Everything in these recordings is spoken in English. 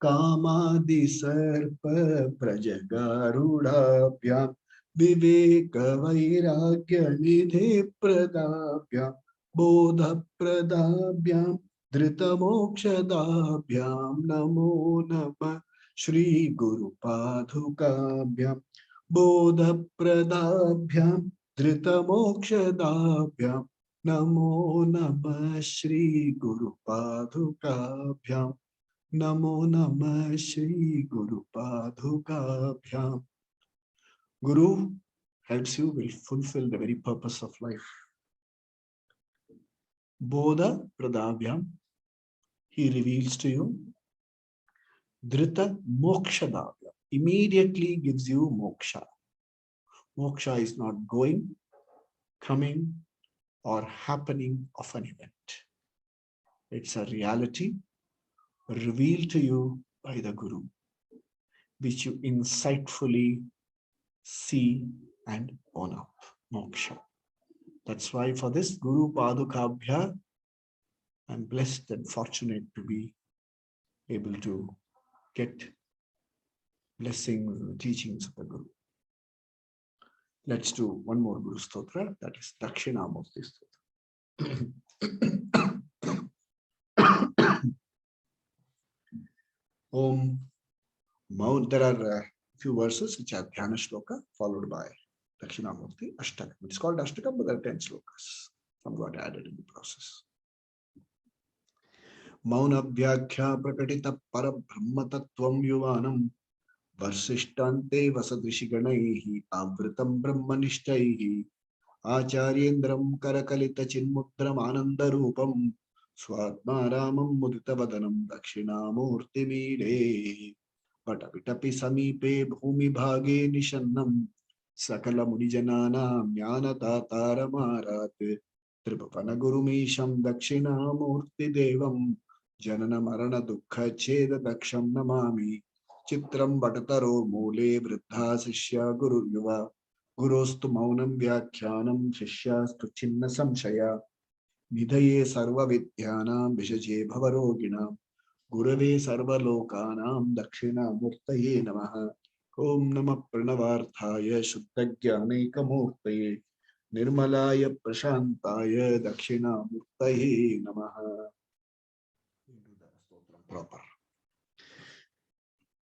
कामादि सर्प प्रजगारूढ़ाभ्याम विवेक वैराग्य निधि प्रदाभ्याम बोध प्रदाभ्याम धृत मोक्षदाभ्याम नमो नमः श्री गुरु पादुकाभ्याम बोध प्रदाभ्याम धृत मोक्षदाभ्याम नमो नमः श्री गुरु पादुकाभ्याम नमो नमः श्री गुरु पादुकाभ्याम. Guru helps you will fulfill the very purpose of life. Bodha pradabhyam, he reveals to you. Dhrita mokshadabhyam, immediately gives you moksha. Moksha is not going, coming, or happening of an event. It's a reality revealed to you by the Guru, which you insightfully see and own up. Moksha. That's why for this Guru Padukabhya, I'm blessed and fortunate to be able to get blessings and teachings of the Guru. Let's do one more Guru Stotra, that is Dakshinamurti Stotra. Om Mohan. There are few verses which are Dhyana Shloka followed by Dakshinamurti Ashtakam. It's called Ashtakam, but there are 10 slokas. Some got added in the process. Mauna Vyakhya Prakatita Parabrahma Tattvam Yuvanam Varsishtante Vasadrishiganaihi Avritam Brahmanishtahi Acharyendram Karakalita Chinmudram Anandarupam Swatma Ramam Muditavadanam Dakshinamurti Mire Patapitapi Samipe Bhumi Bhage Nishannam Sakala Munijanana Jnana Tatara Marat Tripapana Gurumisham Dakshinamurti Devam Janana Marana Dukha Cheda Daksham Namami Chitram Batataro Mule Vriddha Sishya Guru Yuva Gurostu Maunam Vyakhyanam Shishyastu Chinna Samshaya Nidhaye Sarva Vidyanam Vishaje Bhavaroginam Gurave Sarva Lokanam Dakshinamurtaye Namaha Om Namah Pranavarthaya Shuddhagyanaika Murtaye Nirmalaya Prashantaya Dakshinamurtaye Namaha. Proper.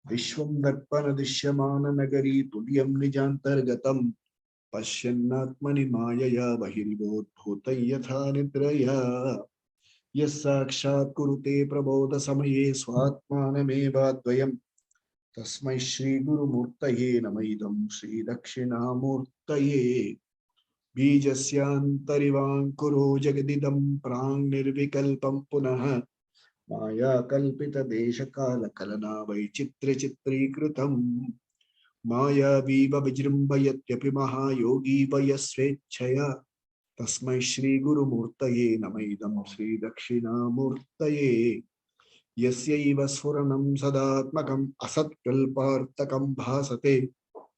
Vishwam Darpana Dishyamana Nagari Tulyam Nijantargatam Pashyannatmani Mayaya Bahiribodh Bhutayatha Nidraya Yasakshat Kurute Prabodha Samaye Swatmanameva Dvayam Tasmai Shri Guru Murtaye Namaidam Shri Dakshinamurtaye Bijasyantarivang Kuro Jagadidam Prang Nirvikalpam Punaha Maya Kalpita Deshakala Kalana Vaichitra Chitri Kritam Maya Viva Vijrimbayatyapi Maha Yogi Vayasvechaya Tasmai Shri Guru Murtaye Namaidam Shri Dakshinamurtaye Yasyaiva Sfuranam Sadatmakam Asat Kalpartakam Bhasate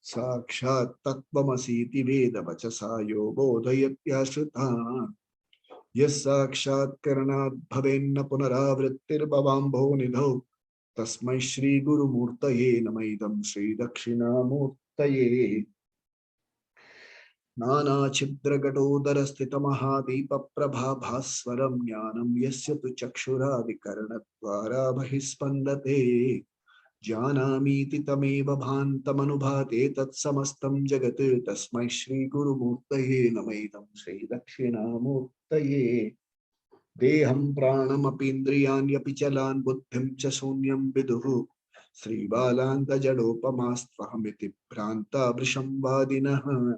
Sakshat Tattvamasiti Veda Vachasa Yogodhayatyashritan Yasakshat Karanat Bhavenna Punaravrittir Bhavambho Nidho Tasmai Shri Guru Murtaye Namaidam Shri Dakshinamurtaye Nana Chidra Gadodara Sthita Mahadeepa Prabha Bhaswaram Jnanam Yasya Tu Chakshura Vikaranattvara Bahispandate Jnanamiti Tameva Bhantam Anubhate Tat Samastam Jagat Tasmai Shri Guru Murtaye Namaidam Shri Dakshinamurtaye Deham Pranam Apindriyan Yapichalan Buddhim Cha Sunyam Viduhu Sri Balanta Jadopamastvahamiti Pranta Vrisham Vadinaha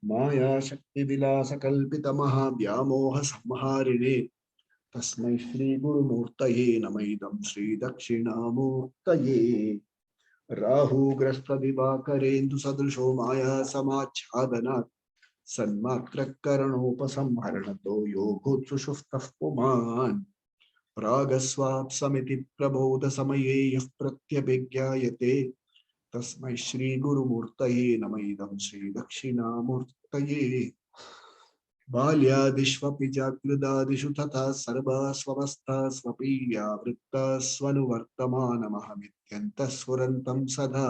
Maya Shakti Vilasa Kalpita Maha Vyamoha Samharine Tasmai Shri Guru Murtaye Namaidam Shri Dakshinamurtaye Rahu Grastha Divakarendu Sadrisho Maya Samachhadanat Sanmatra Karanopasamharanato Yogotsu Shuftaf Puman Pragaswap Samiti Prabodha Samaye Yaf Pratyabhigyayate Tasmai Shri Guru Murtaye Namaidam Shri Dakshinamurtaye बाल्यादिष्वपि जागृदादिषु तथा सर्वास्वस्थास्वपि व्यावृत्तास्वनुवर्तमानमहमित्यन्तः स्फुरन्तं सदा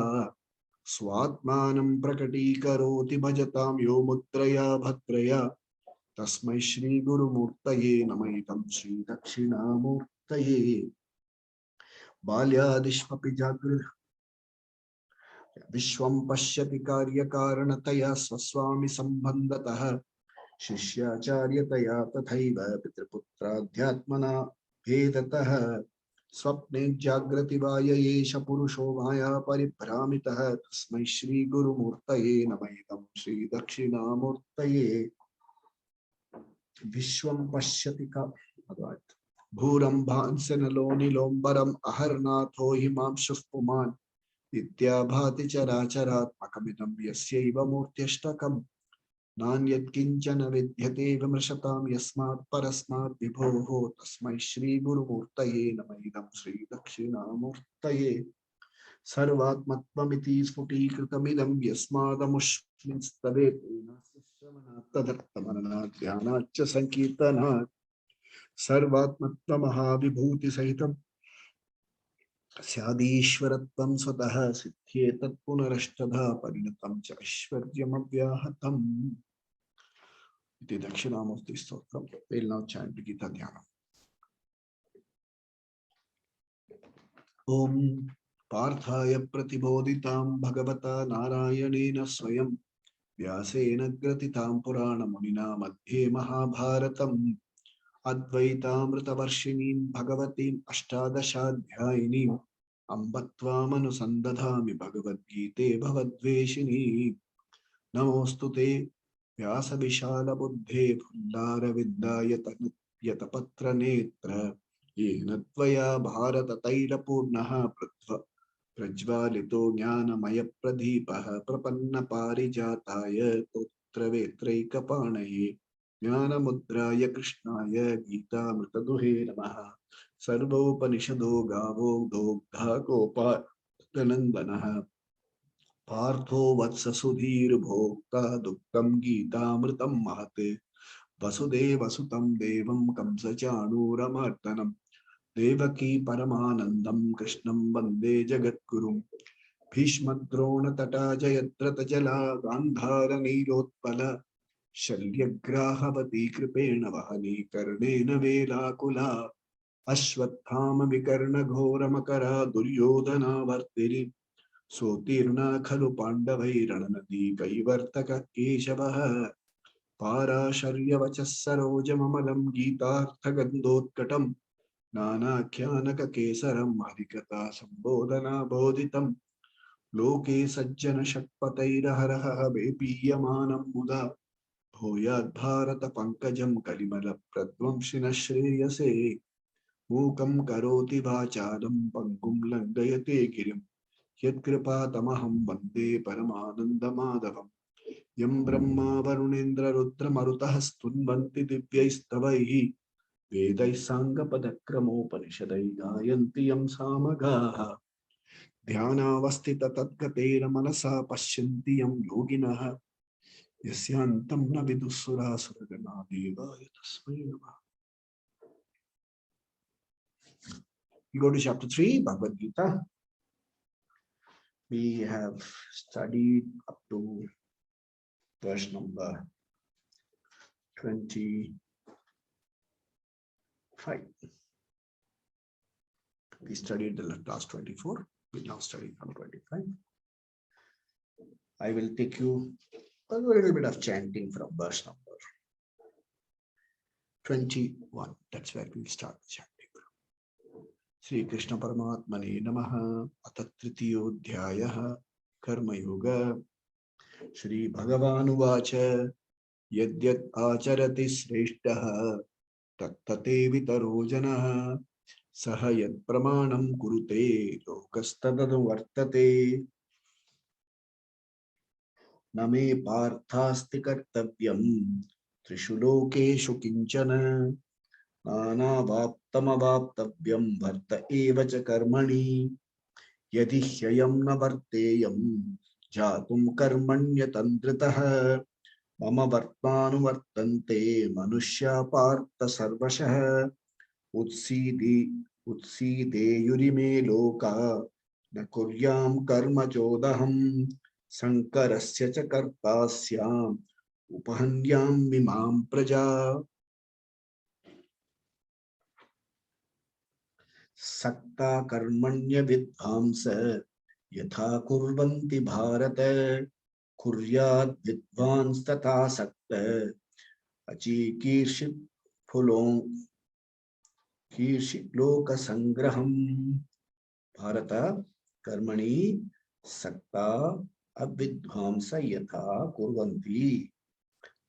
स्वात्मानं प्रकटीकरोति भजतां यो मुद्रया भद्रया तस्मै श्री गुरुमूर्तये नमः इदं श्री दक्षिणामूर्तये बाल्यादिष्वपि जागृत विश्वं पश्यति कार्यकारणतया स्वस्वामि सम्बन्धतः शिष्याचार्यतया तथैव पितृपुत्राध्यात्मना भेदतः स्वप्ने जागृति वाय एष पुरुषो माया परिभ्रामितः तस्मै श्री गुरुमूर्तये नमः इदं श्री दक्षिणामूर्तये विश्वं पश्यति का भूरम्भांसनलो नीलोम्बरम् अहर्नाथो हिमांशुः पुमान् विद्याभाति चराचरात्मकमिदं यस्यैव मूर्त्यष्टकम् नान्यत्किंचन विद्यते विमृशतां यस्मात् परस्मात् विभोः तस्मै श्री गुरुमूर्तये नमः इदं श्री दक्षिणामूर्तये सर्वात्मत्वमिति स्फुटीकृतमिदं यस्मादमुष्मिंस्तवेत् तदर्थमननात् ध्यानात् च संकीर्तनात् सर्वात्मत्वमहाविभूतिसहितं स्यादीश्वरत्वं स्वतः सिद्ध्येतत् पुनरष्टधा परिणतं च ऐश्वर्यमव्याहतम् इति Dakshinamurti stotram. We'll now chant Gita Dhyana. Om Parthaya Pratibodhitam Bhagavata Narayanena Swayam Vyasena Gratitam Purana Munina Madhye Mahabharatam Advaitamritavarshinim Bhagavatim Ashtadashadhyayinim Ambatvam Anusandadhami Bhagavad Gite Bhavadveshini Namostute व्यास विशाल बुद्धे फुल्लार विद्याय यतपत्र नेत्र येन त्वया भारत तैलपूर्णः प्रज्वालितो ज्ञानमय प्रदीपः प्रपन्न पारिजाताय तोत्रवेत्रैकपाणये ज्ञानमुद्राय कृष्णाय गीतामृतदुहे नमः. सर्वोपनिषदो गावो दोग्धा गोपालनन्दनः पार्थो वत्स सुधीर भोक्ता दुक्तम गीतामृतम महत् वसुदेवसुतं देवं कंसचाणूरमर्दनं देवकी परमानन्दं कृष्णं वन्दे जगद्गुरुं भीष्मद्रोणतटा जयद्रथजला गान्धारनीलोत्पल शल्यग्राहवती कृपेण वहनी कर्णेन वेलाकुला अश्वत्थाम विकर्णघोरमकरा दुर्योधनावर्तिनी सोतीर्णा खलु पाण्डवैरणनदी कैवर्तक केशवः पाराशर्यवचः सरोजममलं गीतार्थगन्धोत्कटं नानाख्यानककेसरं हरिकथा सम्बोधना बोधितं लोके सज्जन षट्पतैरहरः वेपीयमानं मुदा भूयाद्भारत पंकजं कलिमल प्रध्वंसिनः श्रेयसे मूकं करोति वाचालं पङ्गुं लङ्घयते गिरिं यत्कृपातमहं वन्दे परमानन्दमाधवम् यं ब्रह्मा वरुणेन्द्र रुद्रमरुतः स्तुन्वन्ति दिव्यैस्तवैः वेदैः साङ्गपदक्रमोपनिषदैः गायन्ति यं सामगाः ध्यानावस्थित तद्गतेन मनसा पश्यन्ति यं योगिनः यस्यान्तं न विदुःसुरासुरगणा देवाय तस्मै नमः. We go to chapter 3, Bhagavad Gita. We have studied up to verse number 25. We studied the last 24. We now study from 25. I will take you a little bit of chanting from verse number 21. That's where we start the chanting. Sri Krishna Paramatmane Namaha. Atha Tritiyodhyayah Karma Yoga. Shri Bhagavan Uvacha Yadyat Acharati Sreshtaha Tattate Vitaro Janaha Saha Yat Pramanam Kurute Lokastadadu Vartate Name Parthasti Kartavyam Trishu Lokeshu Kinchana Nana Vaptamavaptavyam Varta Evacha Karmani Yadi Hyayam na Varteyam Jatum Karmanya Tantritaha Mama vartmanu vartante manushya partha sarvashah utside yurime loka na kuryam karma chodaham sankarasya cha kartasyam upahanyam mimam praja. Sakta karmanya vidhamsa yatha kurvanti bharata kuryat vidvans tatha sakta achikirshit phulon kirshit loka sangraham. Bharata कर्मणि सक्ता अविध्वंस यथा कुर्वन्ति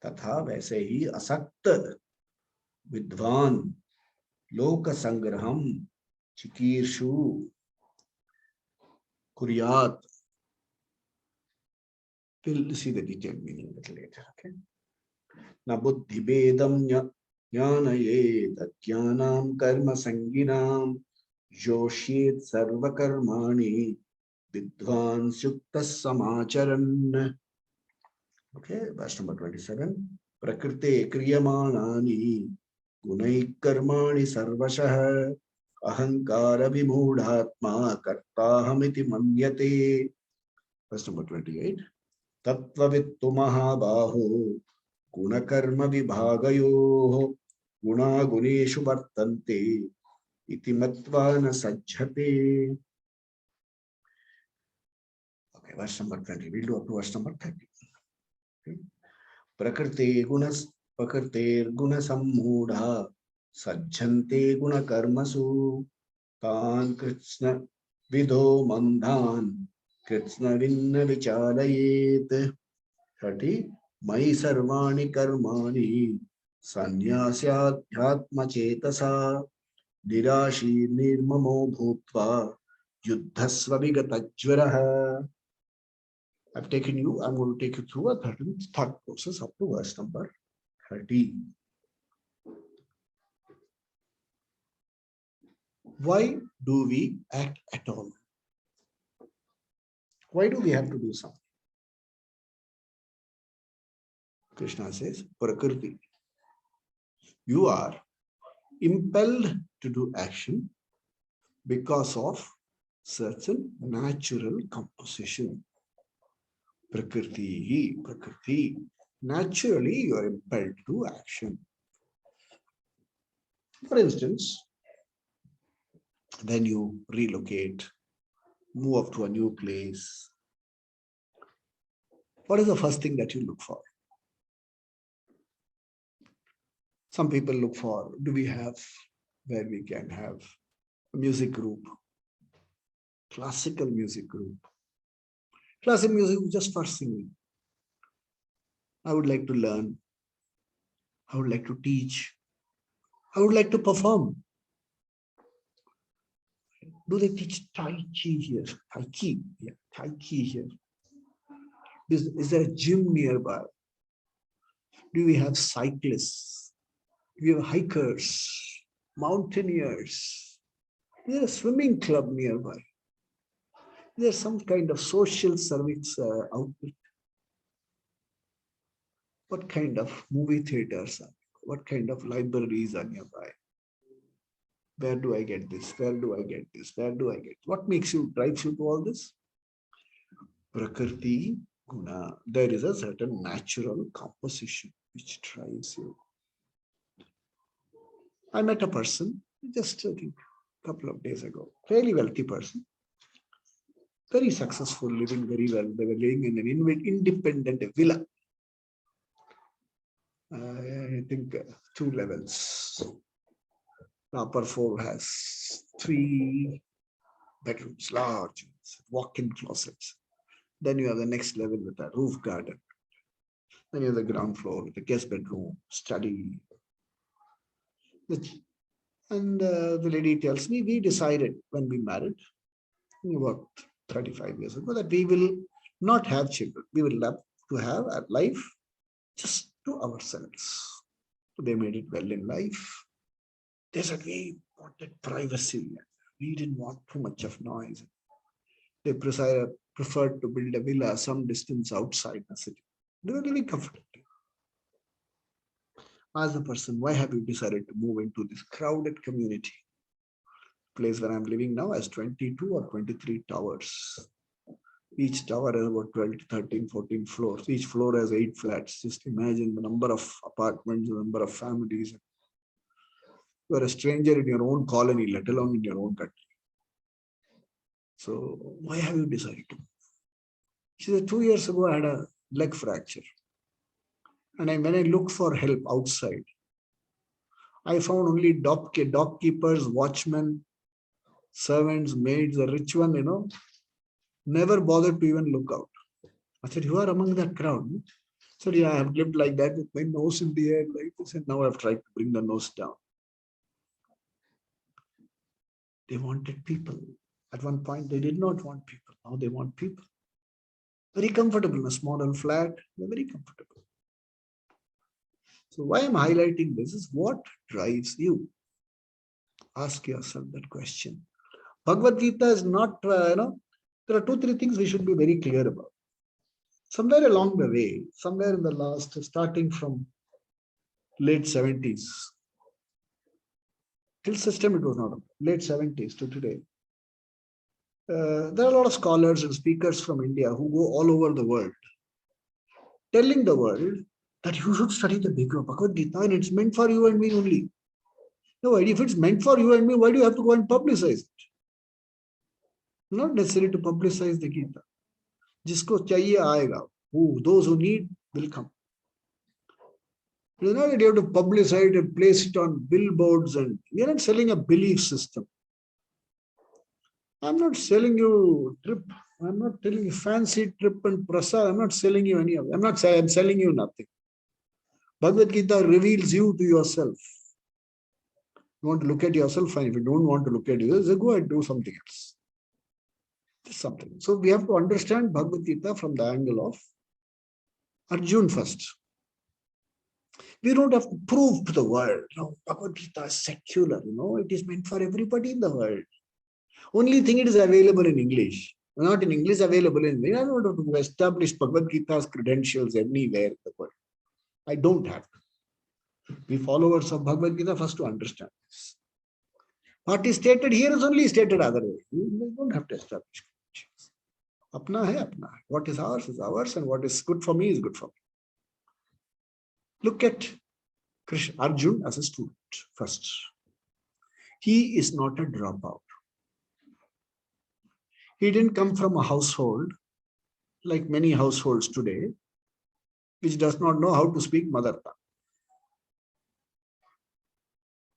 तथा वैसे ही असक्त विद्वान लोक संग्रहम चिकीर्षु कुर्यात. We'll see the detailed meaning a little later. Okay. Na buddhi bedam jnanayet ajnanam karma sanginam Yoshit sarva karmani vidvan sukta samacharan. Okay, verse number 27. Prakrite kriyamanani gunai karmani sarvashah ahankara vimudhatma kartahamiti manyate. Verse number 28. Tattvavittu mahabaho gunakarma vibhagayoh guna guneshu vartante iti matva na sajjate. Okay, verse number 20. We'll do up to verse number 30. Okay. Prakrite guna sammudha sajjante guna karmasu tan krishna vidho mandhan krishna vinna vichalayet. 30. Mai sarvani karmani sanyasyadhyatma chetasa Nirashi nirmamo bhutva yuddhasva vigatajvaraha. I've taken you, I'm going to take you through a thought process up to verse number 30. Why do we act at all? Why do we have to do something? Krishna says, Prakriti. You are impelled to do action because of certain natural composition. Prakriti. Naturally, you are impelled to action. For instance, when you relocate, move up to a new place, what is the first thing that you look for? Some people look for, do we have where we can have a music group, classical music group. Classical music just for singing. I would like to learn. I would like to teach. I would like to perform. Do they teach Tai Chi here? Tai Chi, yeah, Tai Chi here. Is there a gym nearby? Do we have cyclists? Do we have hikers, mountaineers? Is there a swimming club nearby? Is there some kind of social service outfit? What kind of movie theaters are? What kind of libraries are nearby? Where do I get this? Where do I get this? Where do I get? What makes you, drives you to all this? Prakriti guna. There is a certain natural composition which drives you. I met a person just I think a couple of days ago, fairly wealthy person, very successful, living very well. They were living in an independent villa. I think 2 levels. The upper floor has 3 bedrooms, large, walk-in closets. Then you have the next level with a roof garden. Then you have the ground floor with a guest bedroom, study. And the lady tells me, we decided when we married, about 35 years ago, that we will not have children. We will love to have a life just to ourselves. So they made it well in life. They said we wanted privacy. We didn't want too much of noise. They preferred to build a villa some distance outside the city. They were living comfortably. Ask the person, why have you decided to move into this crowded community? Place where I'm living now has 22 or 23 towers. Each tower has about 12 to 13, 14 floors. Each floor has 8 flats. Just imagine the number of apartments, the number of families. You are a stranger in your own colony, let alone in your own country. So why have you decided to? She said, 2 years ago, I had a leg fracture. And when I looked for help outside, I found only dog keepers, watchmen, servants, maids, the rich one, never bothered to even look out. I said, you are among that crowd. I said, yeah, I have lived like that with my nose in the air like this, and now I've tried to bring the nose down. They wanted people. At one point, they did not want people. Now they want people. Very comfortable in a small flat. They're very comfortable. So why I'm highlighting this is what drives you. Ask yourself that question. Bhagavad Gita is not, there are 2-3 things we should be very clear about. Somewhere along the way, somewhere in the last, starting from late 70s, till system it was not, late 70s to today, there are a lot of scholars and speakers from India who go all over the world, telling the world that you should study the Bhagavad Gita and it's meant for you and me only. No, if it's meant for you and me, why do you have to go and publicize it? Not necessary to publicize the Gita. Jisko chahiye aayega. Those who need will come. It is not that you have to publicize it and place it on billboards, and we are not selling a belief system. I'm not selling you trip. I'm not telling you fancy trip and prasad. I'm not selling you any of it. I'm selling you nothing. Bhagavad Gita reveals you to yourself. You want to look at yourself, fine. If you don't want to look at yourself, go and do something else. Just something. So we have to understand Bhagavad Gita from the angle of Arjun first. We don't have to prove to the world. No, Bhagavad Gita is secular. It is meant for everybody in the world. Only thing it is available in English. Not in English, available in English. I don't have to establish Bhagavad Gita's credentials anywhere in the world. I don't have to. We followers of Bhagavad Gita first to understand this. What is stated here is only stated otherwise. You don't have to establish credentials. Apna hai, apna hai. What is ours, and what is good for me is good for me. Look at Krishna, Arjun as a student first. He is not a dropout. He didn't come from a household like many households today, which does not know how to speak mother tongue,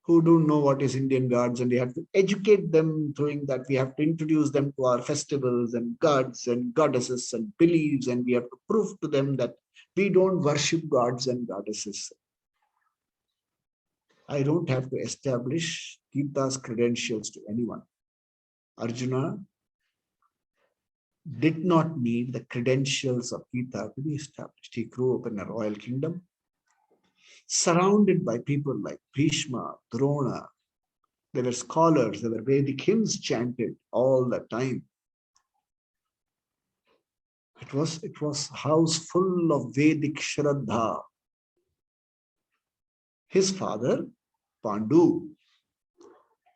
who don't know what is Indian gods, and we have to educate them doing that. We have to introduce them to our festivals and gods and goddesses and beliefs, and we have to prove to them that we don't worship gods and goddesses. I don't have to establish Gita's credentials to anyone. Arjuna did not need the credentials of Gita to be established. He grew up in a royal kingdom, surrounded by people like Bhishma, Drona. There were scholars, there were Vedic hymns chanted all the time. It was house full of Vedic Shraddha. His father, Pandu,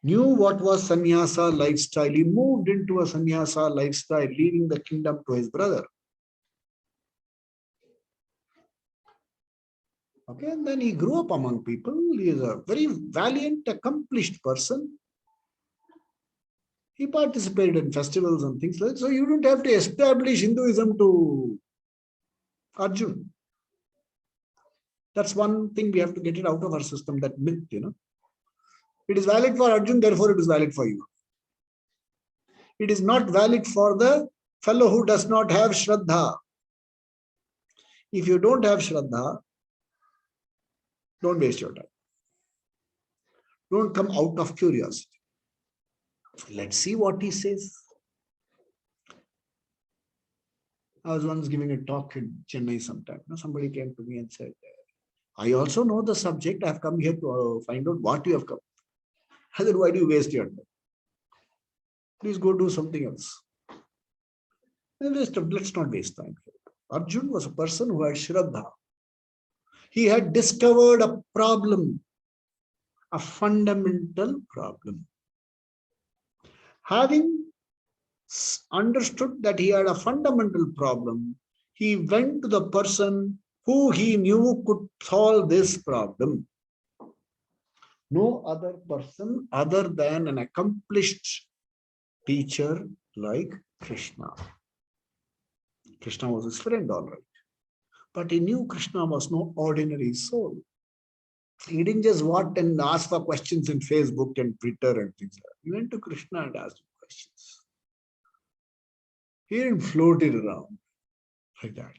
knew what was sannyasa lifestyle. He moved into a sannyasa lifestyle, leaving the kingdom to his brother. Okay, and then he grew up among people. He is a very valiant, accomplished person. He participated in festivals and things like that. So you don't have to establish Hinduism to Arjun. That's one thing we have to get it out of our system, that myth, It is valid for Arjun, therefore it is valid for you. It is not valid for the fellow who does not have Shraddha. If you don't have Shraddha, don't waste your time. Don't come out of curiosity. Let's see what he says. I was once giving a talk in Chennai sometime. Somebody came to me and said, I also know the subject. I have come here to find out what you have come. I said, why do you waste your time? Please go do something else. Let's not waste time. Arjun was a person who had Shraddha. He had discovered a problem, a fundamental problem. Having understood that he had a fundamental problem, he went to the person who he knew could solve this problem. No other person other than an accomplished teacher like Krishna. Krishna was his friend, all right. But he knew Krishna was no ordinary soul. He didn't just walk and ask for questions in Facebook and Twitter and things like that. He went to Krishna and asked him questions. He didn't float it around like that.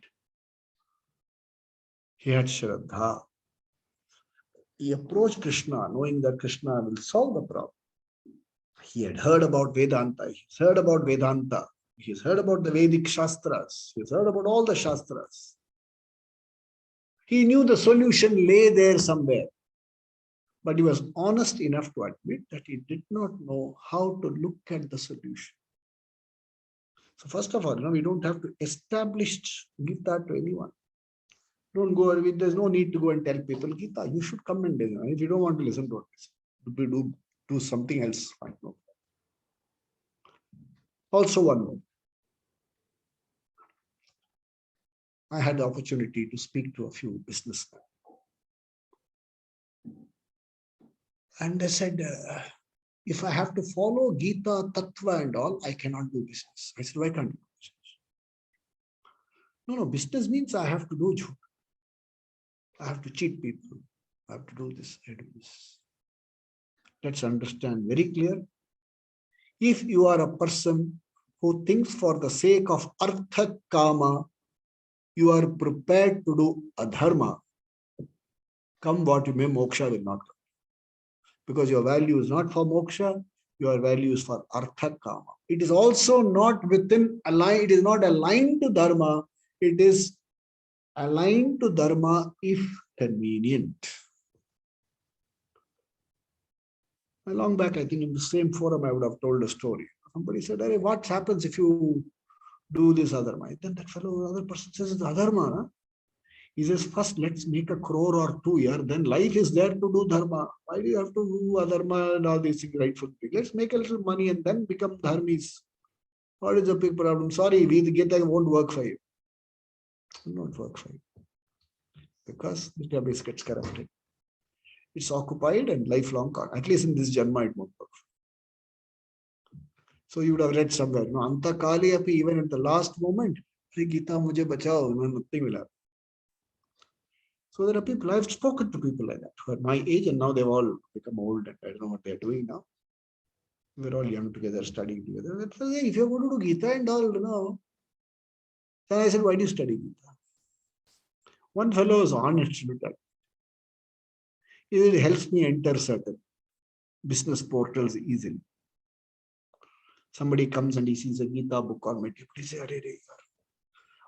He had Shraddha. He approached Krishna knowing that Krishna will solve the problem. He had heard about Vedanta. He's heard about Vedanta. He's heard about the Vedic Shastras. He's heard about all the Shastras. He knew the solution lay there somewhere. But he was honest enough to admit that he did not know how to look at the solution. So first of all, we don't have to establish Gita to anyone. Don't go, there's no need to go and tell people, Gita, you should come and listen. If you don't want to listen, don't listen. Do something else. Fine. No. Also one more. I had the opportunity to speak to a few businessmen. And they said, if I have to follow Gita, Tattva and all, I cannot do business. I said, why can't you do business? No, business means I have to do jhut. I have to cheat people. I have to do this, I do this. Let's understand very clear. If you are a person who thinks for the sake of artha kama, you are prepared to do adharma, come what you may, moksha will not come. Because your value is not for moksha, your value is for artha kama. It is also not it is not aligned to dharma, it is aligned to dharma if convenient. Long back, I think in the same forum, I would have told a story. Somebody said, hey, what happens if you do this adharma? Then that fellow, other person says, it's adharma. Huh? He says, first, let's make 1 crore or 2 here. Then life is there to do dharma. Why do you have to do adharma and all these things rightful things? Let's make a little money and then become dharmis. What is the big problem? Sorry, the Gita won't work for you. It will not work for you. Because the database gets corrupted. It's occupied and lifelong, at least in this Janma, it won't work. So you would have read somewhere, no, Anta Kali api, even at the last moment, Gita mujhe bachao, nothing will happen. So there are people, I've spoken to people like that who are my age and now they've all become old and I don't know what they're doing now. We're all young together, studying together. Hey, if you're going to do Gita and all, Then I said, why do you study Gita? One fellow was honest with that. It helps me enter certain business portals easily. Somebody comes and he sees a Gita book on my table. He says,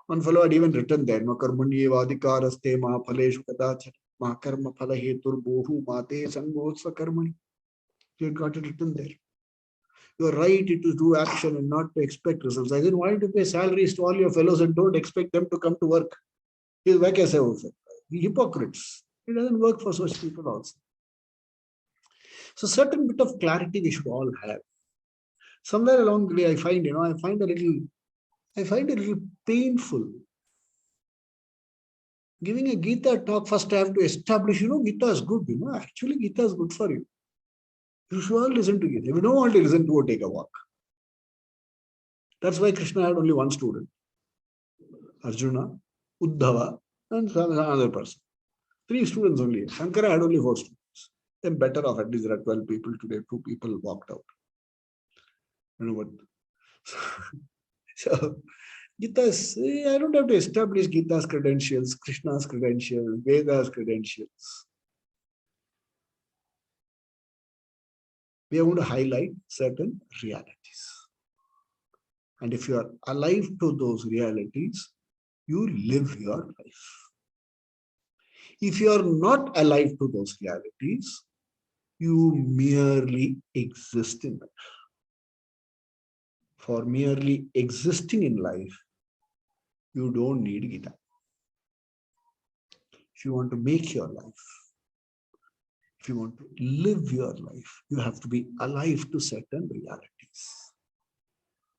one fellow had even written there, Karmanyevadikaraste ma phaleshu kadachan ma karma phala hetur bohu mate sangosva karmani. He had got it written there. You are right to do action and not to expect results. I said, why to pay salaries to all your fellows and don't expect them to come to work? He is like I say also. The hypocrites. It doesn't work for such people also. So certain bit of clarity we should all have. Somewhere along the way, I find it a little painful. Giving a Gita talk, first I have to establish, Gita is good, actually Gita is good for you. You should all listen to Gita. If you don't want to listen to it, take a walk. That's why Krishna had only one student. Arjuna, Uddhava, and some other person. 3 students only. Shankara had only 4 students. Then better off, at least there are 12 people today. 2 people walked out. You know what? So, Gita's, I don't have to establish Gita's credentials, Krishna's credentials, Veda's credentials. We are going to highlight certain realities. And if you are alive to those realities, you live your life. If you are not alive to those realities, you merely exist in life. For merely existing in life, you don't need Gita. if you want to make your life, if you want to live your life, you have to be alive to certain realities.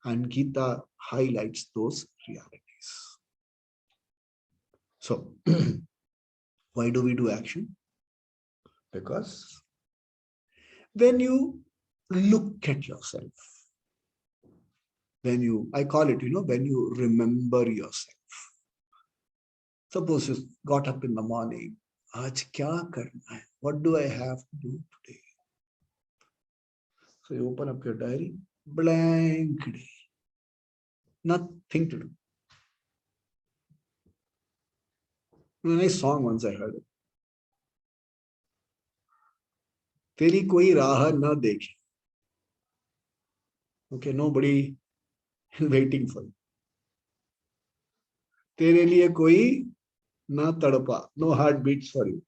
And Gita highlights those realities. So, why do we do action? Because when you look at yourself, I call it, when you remember yourself. Suppose you got up in the morning, Aaj kya karna hai? What do I have to do today? So you open up your diary, blank day, nothing to do. A nice song once I heard it. तेरी कोई राह ना देखे. Okay, nobody waiting for you. तेरे लिए कोई ना तड़पा, no heart beats for you.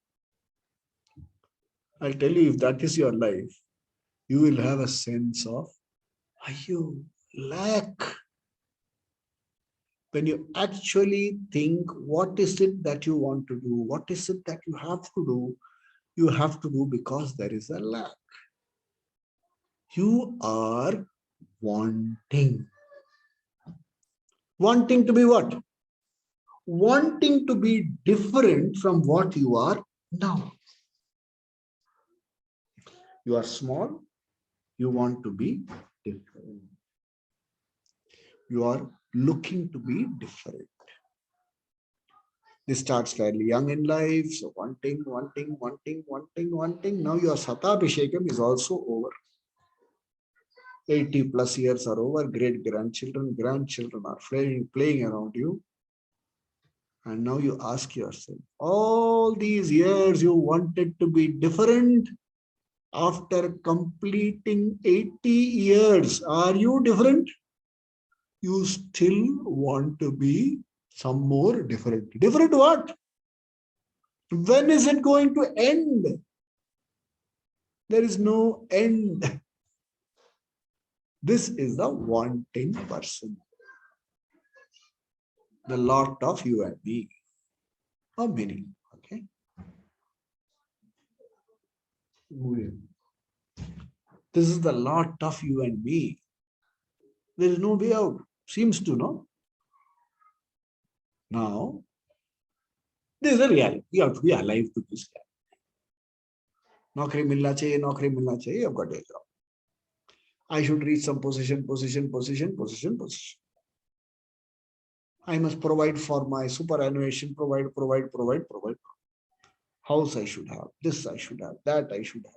I'll tell you, if that is your life, you will have a sense of lack. When you actually think, what is it that you want to do? What is it that you have to do? You have to do because there is a lack. You are wanting. Wanting to be what? Wanting to be different from what you are now. You are small, you want to be different. You are looking to be different. This starts fairly young in life, so wanting. Now your Satabhishekam is also over. 80 plus years are over, great grandchildren are playing around you. And now you ask yourself, all these years you wanted to be different. After completing 80 years, are you different? You still want to be some more different. Different what? When is it going to end? There is no end. This is the wanting person. The lot of you and me. Or many. Okay. This is the lot of you and me. There is no way out. Seems to, no? Now, this is a reality. You have to be alive to this reality. Naukri milna chahiye, I've got a job. I should reach some position. I must provide for my superannuation, provide. House I should have, this I should have, that I should have.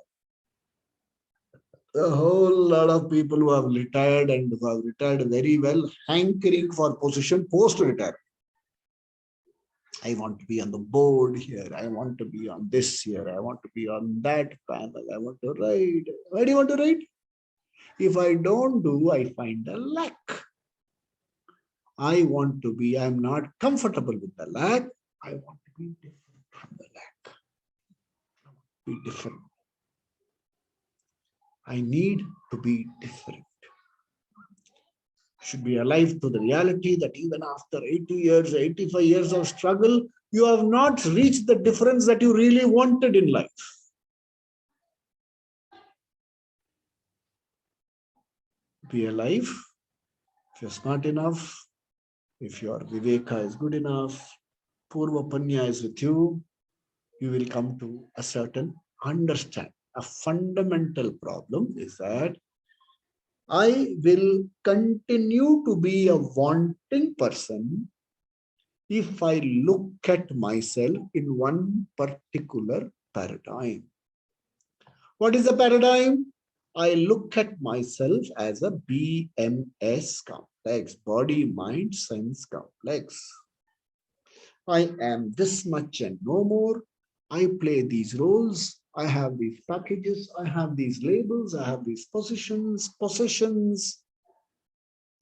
A whole lot of people who have retired and who have retired very well, hankering for position post-retirement. I want to be on the board here. I want to be on this here. I want to be on that panel. I want to write. Where do you want to write? If I don't do, I find a lack. I want to be, I'm not comfortable with the lack. I want to be different from the lack. I want to be different. I need to be different. Should be alive to the reality that even after 80 years, 85 years of struggle, you have not reached the difference that you really wanted in life. Be alive. If you're smart enough, if your Viveka is good enough, Purva Panya is with you, you will come to a certain understanding. A fundamental problem is that I will continue to be a wanting person if I look at myself in one particular paradigm. What is the paradigm? I look at myself as a BMS complex, body, mind, sense complex. I am this much and no more. I play these roles. I have these packages. I have these labels. I have these positions, possessions,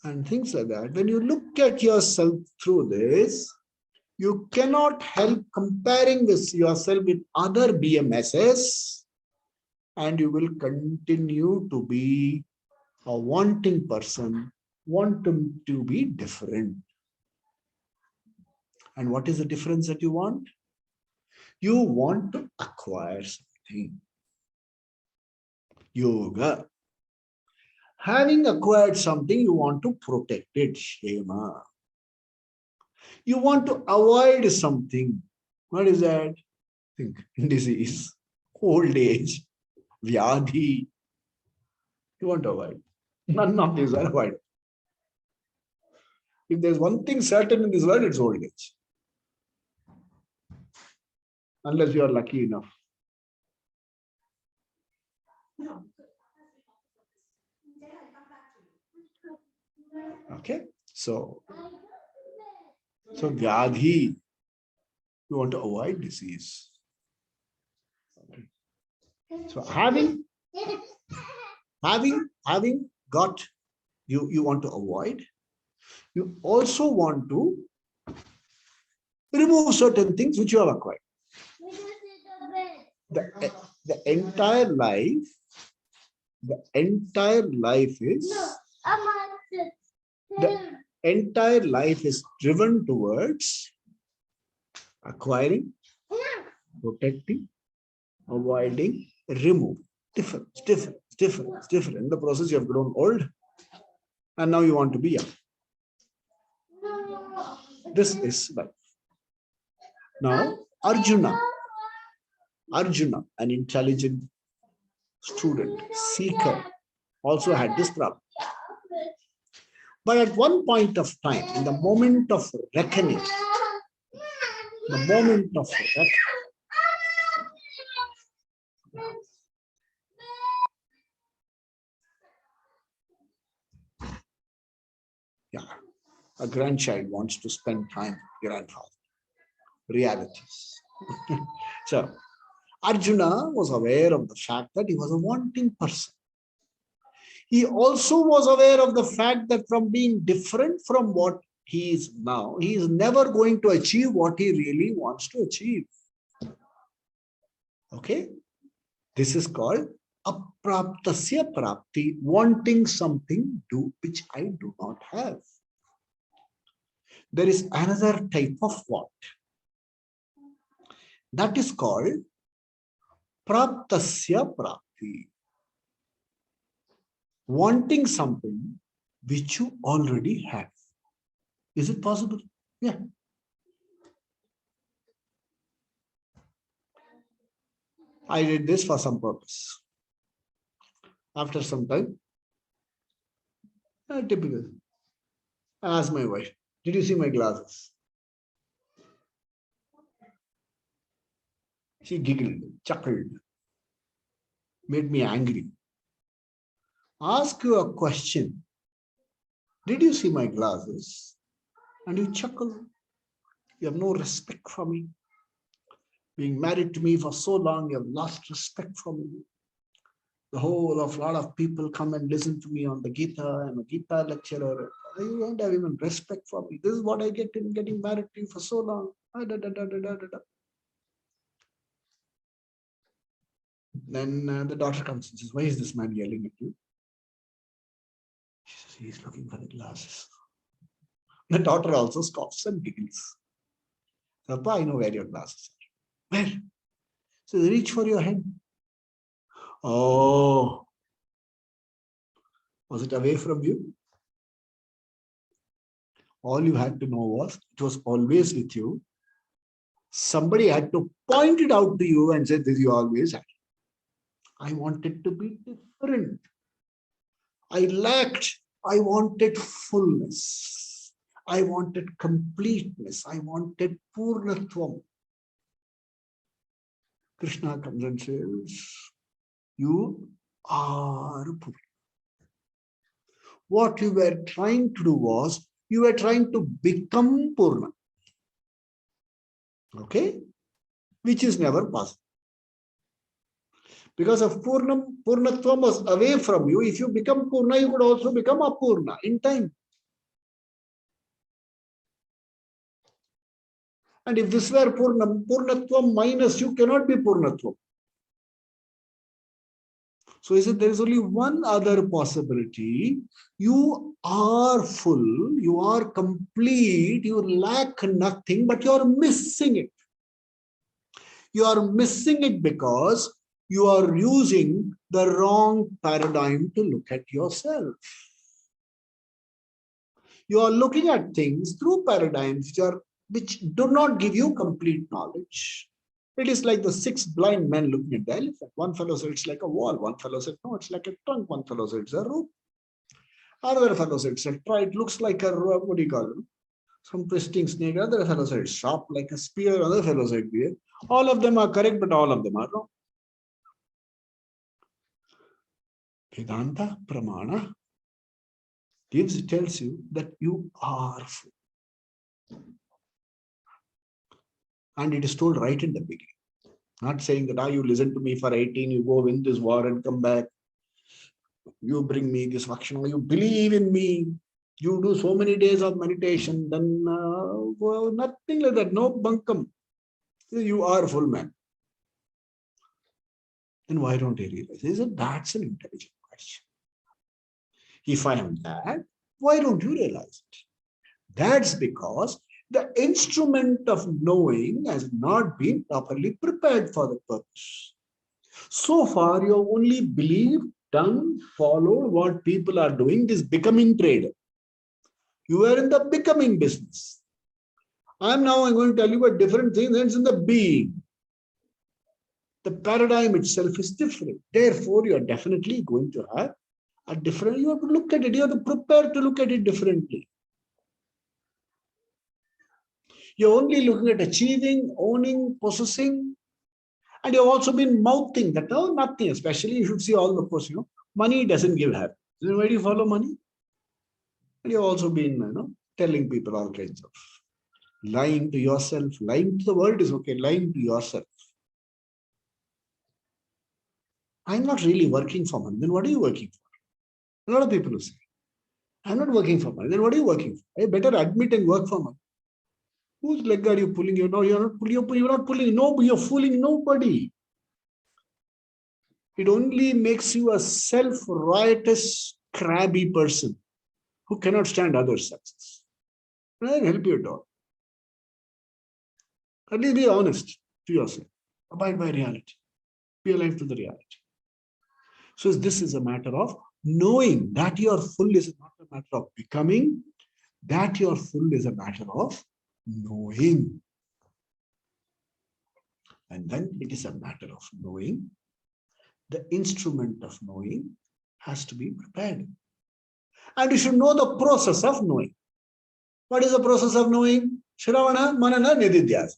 and things like that. When you look at yourself through this, you cannot help comparing this yourself with other BMSs, and you will continue to be a wanting person, wanting to be different. And what is the difference that you want? You want to acquire something. Yoga. Having acquired something, you want to protect it. Shema. You want to avoid something. What is that? Think. Disease, old age, vyadhi. You want to avoid. None of these are avoided. If there's one thing certain in this world, it's old age. Unless you are lucky enough. Okay? So vyadhi, you want to avoid disease. Okay. So having got, you want to avoid, you also want to remove certain things which you have acquired. The entire life is driven towards acquiring, protecting, avoiding, remove. Different. In the process, you have grown old and now you want to be young. This is life. Now, Arjuna, an intelligent student, seeker, also had this problem. But at one point of time, in the moment of reckoning, a grandchild wants to spend time with grandfather. Realities. So, Arjuna was aware of the fact that he was a wanting person. He also was aware of the fact that from being different from what he is now, he is never going to achieve what he really wants to achieve. Okay? This is called apraptasya prapti, wanting something which I do not have. There is another type of want. That is called praptasya prapti. Wanting something which you already have. Is it possible? Yeah. I did this for some purpose. After some time, typical. I asked my wife, did you see my glasses? She giggled, chuckled, made me angry. Ask you a question. Did you see my glasses? And you chuckle. You have no respect for me. Being married to me for so long, you have lost respect for me. The whole of lot of people come and listen to me on the Gita. I'm a Gita lecturer. You don't have even respect for me. This is what I get in getting married to you for so long. Then the daughter comes and says, why is this man yelling at you? She says, he's looking for the glasses. The daughter also scoffs and giggles. Papa, I know where your glasses are. Where? So they reach for your hand. Oh, was it away from you? All you had to know was it was always with you. Somebody had to point it out to you and say, this you always had. I wanted to be different. I wanted fullness. I wanted completeness. I wanted purnatvam. Krishna comes and says, you are Purna. What you were trying to do was, you were trying to become Purna. Okay? Which is never possible. Because if Purnatvam was away from you, if you become Purna, you could also become Apurna in time. And if this were Purnatvam minus, you cannot be Purnatvam. So there is only one other possibility. You are full, you are complete, you lack nothing, but you are missing it. You are missing it because you are using the wrong paradigm to look at yourself. You are looking at things through paradigms which do not give you complete knowledge. It is like the six blind men looking at the elephant. One fellow said it's like a wall. One fellow said, no, it's like a trunk. One fellow said it's a rope. Another fellow said, try, it looks like a, what do you call it? Some twisting snake. Another fellow said, sharp like a spear. Another fellow said, beard. All of them are correct, but all of them are wrong. Vedanta Pramana tells you that you are full. And it is told right in the beginning. Not saying that, you listen to me for 18, you go win this war and come back. You bring me this action, you believe in me. You do so many days of meditation, then well, nothing like that, no bunkum. You are full man. Then why don't I realize? That's an intelligent question. If I am that, why don't you realize it? That's because the instrument of knowing has not been properly prepared for the purpose. So far, you have only believed, done, followed what people are doing, this becoming trader. You are in the becoming business. I'm going to tell you a different thing than in the being. The paradigm itself is different. Therefore, you are definitely going to have a different, you have to look at it, you have to prepare to look at it differently. You're only looking at achieving, owning, possessing, and you've also been mouthing that, oh, nothing, especially you should see all the posts, money doesn't give happiness. Then why do you follow money? And you've also been, telling people all kinds of lying to yourself. Lying to the world is okay, lying to yourself. I'm not really working for money. Then what are you working for? A lot of people who say, I'm not working for money. Then what are you working for? I better admit and work for money. Whose leg are you pulling? You're not pulling. No, you're fooling nobody. It only makes you a self-righteous, crabby person who cannot stand others' success. It doesn't help you at all. At least be honest to yourself. Abide by reality. Be alive to the reality. So this is a matter of knowing that you are full is not a matter of becoming. That you are full is a matter of knowing. And then it is a matter of knowing. The instrument of knowing has to be prepared. And you should know the process of knowing. What is the process of knowing? Shravana, Manana, Nididhyasana.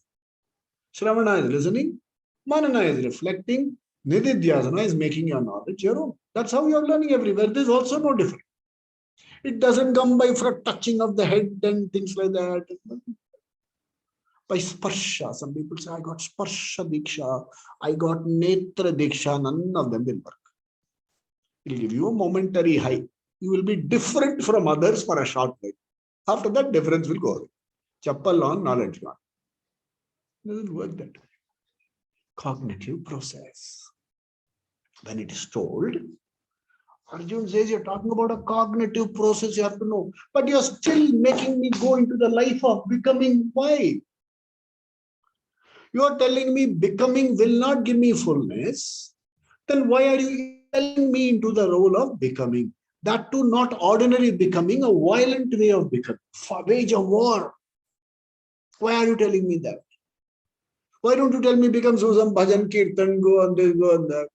Shravana is listening. Manana is reflecting. Nididhyasana is making your knowledge your own. That's how you are learning everywhere. This is also no different. It doesn't come by touching of the head and things like that. By sparsha. Some people say, I got sparsha diksha, I got netra diksha. None of them will work. It will give you a momentary high. You will be different from others for a short time. After that, difference will go away. Chappal on, knowledge gone. It doesn't work that way. Cognitive process. When it is told, Arjun says, you're talking about a cognitive process, you have to know. But you're still making me go into the life of becoming. Why? You are telling me becoming will not give me fullness. Then why are you telling me into the role of becoming? That too not ordinary becoming, a violent way of becoming. Wage a war. Why are you telling me that? Why don't you tell me become some bhajan kirtan, go on this, go on that?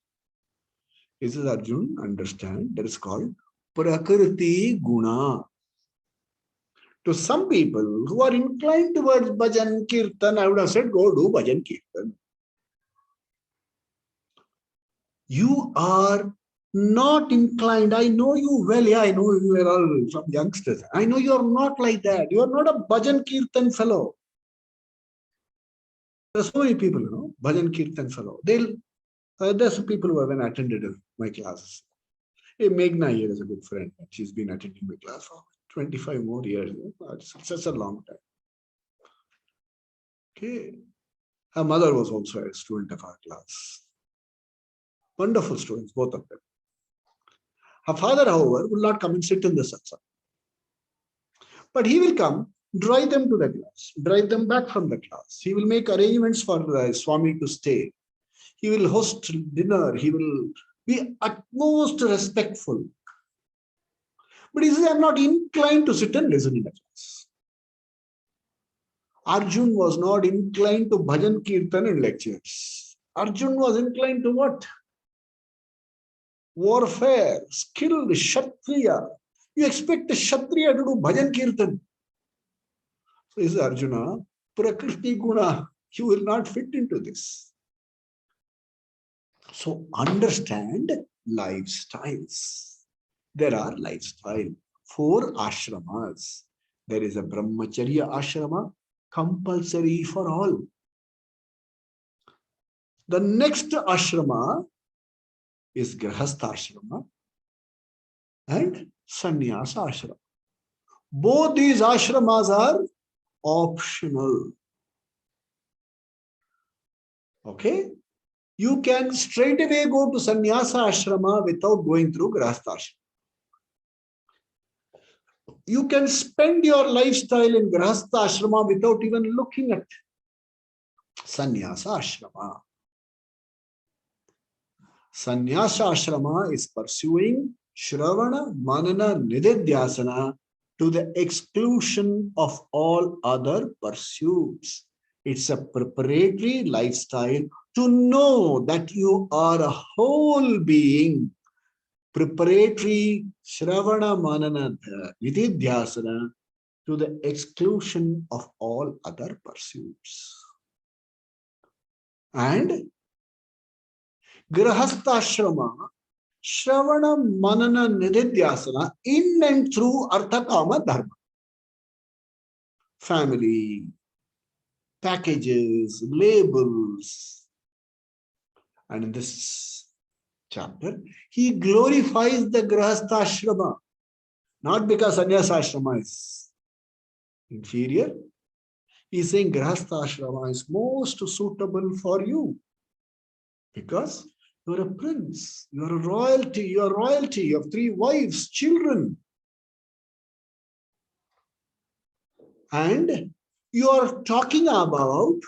He says, Arjun, understand, that is called prakriti guna. To some people who are inclined towards bhajan kirtan, I would have said, go do bhajan kirtan. You are not inclined. I know you well. Yeah, I know you are all some youngsters. I know you are not like that. You are not a bhajan kirtan fellow. There are so many people, bhajan kirtan fellow. There's some people who haven't attended my classes. Hey, Meghna here is a good friend. She's been attending my class for 25 more years. It's such a long time. Okay. Her mother was also a student of our class. Wonderful students, both of them. Her father, however, will not come and sit in the satsang. But he will come drive them to the class, drive them back from the class. He will make arrangements for the Swami to stay. He will host dinner. He will be utmost respectful. But he says, I'm not inclined to sit and listen in the class. Arjun was not inclined to bhajan kirtan and lectures. Arjun was inclined to what? Warfare, skilled Kshatriya. You expect a Kshatriya to do bhajan kirtan. So he says, Arjuna, Prakriti Guna, you will not fit into this. So understand lifestyles. There are lifestyle. 4 ashramas. There is a Brahmacharya ashrama, compulsory for all. The next ashrama is Grahastha ashrama and Sannyasa ashrama. Both these ashramas are optional. Okay? You can straight away go to Sannyasa ashrama without going through Grahastha ashrama. You can spend your lifestyle in Grahastha ashrama without even looking at Sannyasa ashrama. Sannyasa ashrama is pursuing Shravana, Manana, Nididhyasana to the exclusion of all other pursuits. It's a preparatory lifestyle to know that you are a whole being. Preparatory Shravana, Manana, Nididhyasana to the exclusion of all other pursuits. And Grahastha-shrama, Shravana, Manana, Nididhyasana, in and through Artha, Kama, Dharma. Family, packages, labels. And in this chapter, he glorifies the Grahastha-shrama, not because Sannyasa-ashrama is inferior. He's saying Grahastha-ashrama is most suitable for you because you're a prince, you're a royalty, you have 3 wives, children. And you are talking about,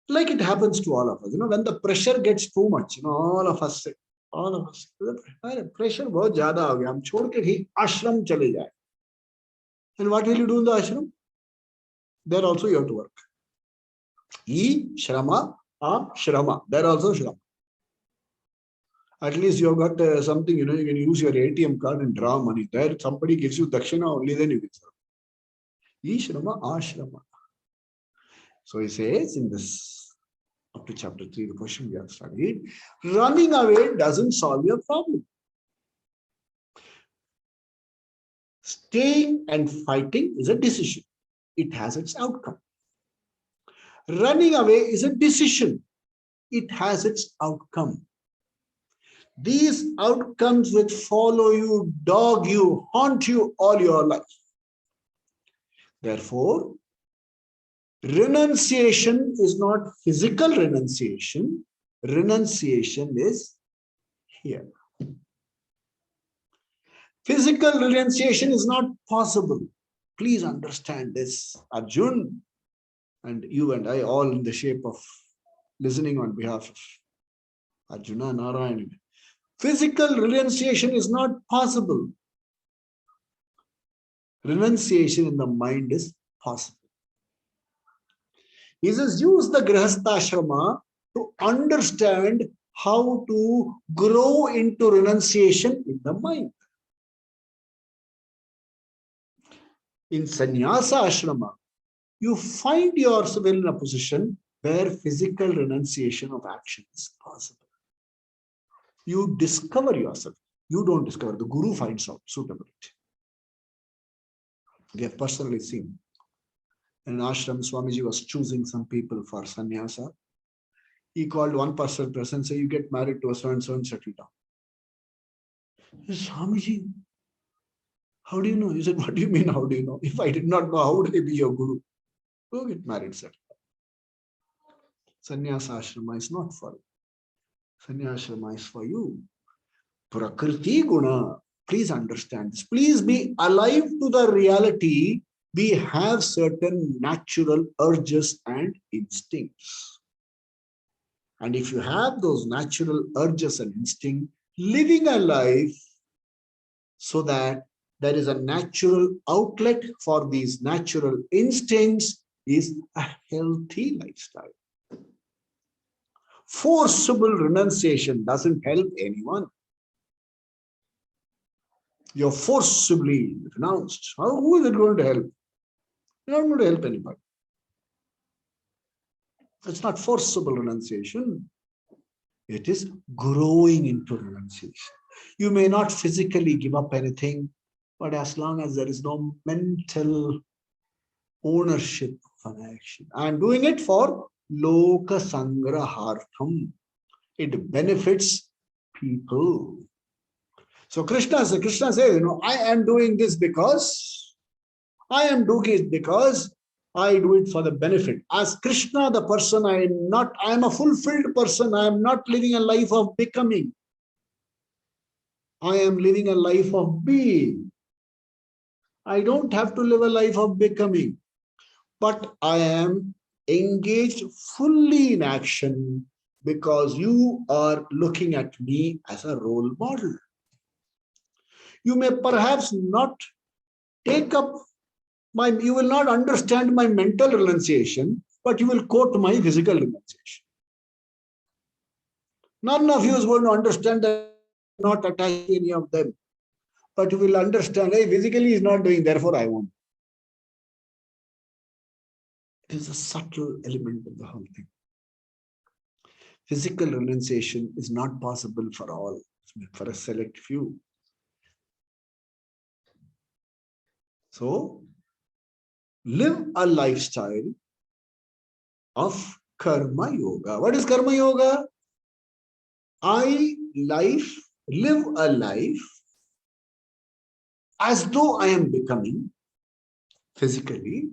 like it happens to all of us, when the pressure gets too much, all of us, pressure bahut zyada ho gaya, hum chhod ke hi ashram chale jaye. And what will you do in the ashram? There also you have to work. E shrama, shrama. There also shrama. At least you have got something, you can use your ATM card and draw money. There somebody gives you dakshina, only then you can serve. E shrama, ashrama. So he says in this, up to chapter 3, the question we have studied, running away doesn't solve your problem. Staying and fighting is a decision. It has its outcome. Running away is a decision. It has its outcome. These outcomes will follow you, dog you, haunt you all your life. Therefore, renunciation is not physical renunciation. Renunciation is here. Physical renunciation is not possible. Please understand this, Arjun, and you and I, all in the shape of listening on behalf of Arjuna, Narayana. Physical renunciation is not possible. Renunciation in the mind is possible. He says, use the Grihastha-ashrama to understand how to grow into renunciation in the mind. In Sannyasa ashrama, you find yourself in a position where physical renunciation of action is possible. You discover yourself. You don't discover. The Guru finds out suitability. We have personally seen. In an ashram, Swamiji was choosing some people for sannyasa. He called one person present, say, you get married to a so-and-so and settle down. He said, Swamiji, how do you know? He said, what do you mean, how do you know? If I did not know, how would I be your Guru? Go get married, settle down. Sannyasa ashrama is not for you. Sannyasa ashrama is for you. Prakriti guna. Please understand this. Please be alive to the reality We have certain natural urges and instincts. And if you have those natural urges and instincts, living a life so that there is a natural outlet for these natural instincts is a healthy lifestyle. Forcible renunciation doesn't help anyone. You're forcibly renounced. Who is it going to help? You're not going to help anybody. It's not forcible renunciation. It is growing into renunciation. You may not physically give up anything, but as long as there is no mental ownership of an action, I am doing it for loka sangrahartham. It benefits people. So Krishna says, I am doing this because I am doing it because I do it for the benefit. As Krishna, the person, I am a fulfilled person. I am not living a life of becoming. I am living a life of being. I don't have to live a life of becoming, but I am engaged fully in action because you are looking at me as a role model. You may perhaps not take up you will not understand my mental renunciation, but you will quote my physical renunciation. None of you is going to understand that not attached to any of them. But you will understand, hey, physically he is not doing, therefore I won't. It is a subtle element of the whole thing. Physical renunciation is not possible for all, for a select few. So, live a lifestyle of karma yoga. What is karma yoga? Live a life as though I am becoming physically.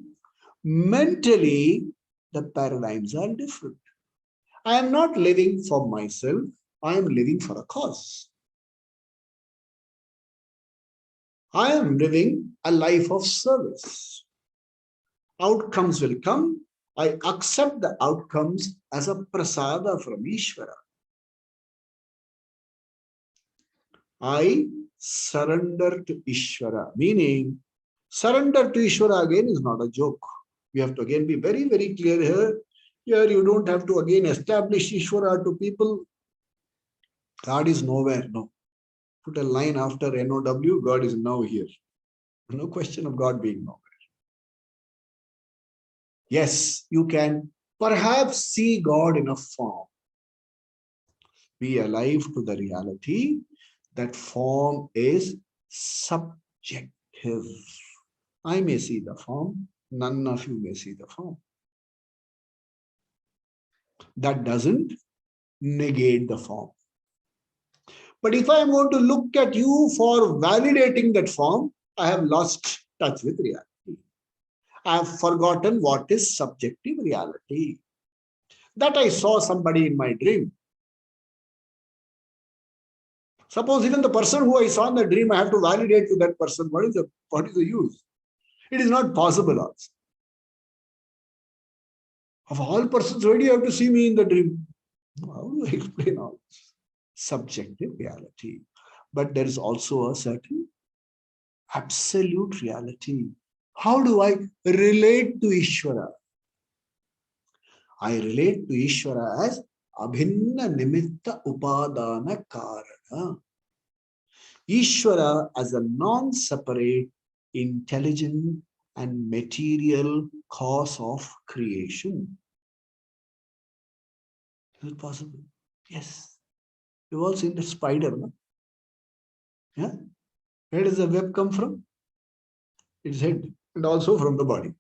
Mentally, the paradigms are different. I am not living for myself. I am living for a cause. I am living a life of service. Outcomes will come. I accept the outcomes as a prasada from Ishvara. I surrender to Ishvara, meaning surrender to Ishvara again is not a joke. We have to again be very, very clear here. Here you don't have to again establish Ishvara to people. God is nowhere, no. Put a line after NOW, God is now here. No question of God being nowhere. Yes, you can perhaps see God in a form. Be alive to the reality that form is subjective. I may see the form, none of you may see the form. That doesn't negate the form. But if I am going to look at you for validating that form, I have lost touch with reality. I have forgotten what is subjective reality. That I saw somebody in my dream. Suppose even the person who I saw in the dream, I have to validate to that person. What is the use? It is not possible also. Of all persons, why do you have to see me in the dream? How do I explain all this? Subjective reality. But there is also a certain absolute reality. How do I relate to Ishvara? I relate to Ishvara as abhinna nimitta upadana karana. Ishvara as a non-separate, intelligent and material cause of creation. Is it possible? Yes. You've all seen the spider, no? Yeah? Where does the web come from? Its head, and also from the body.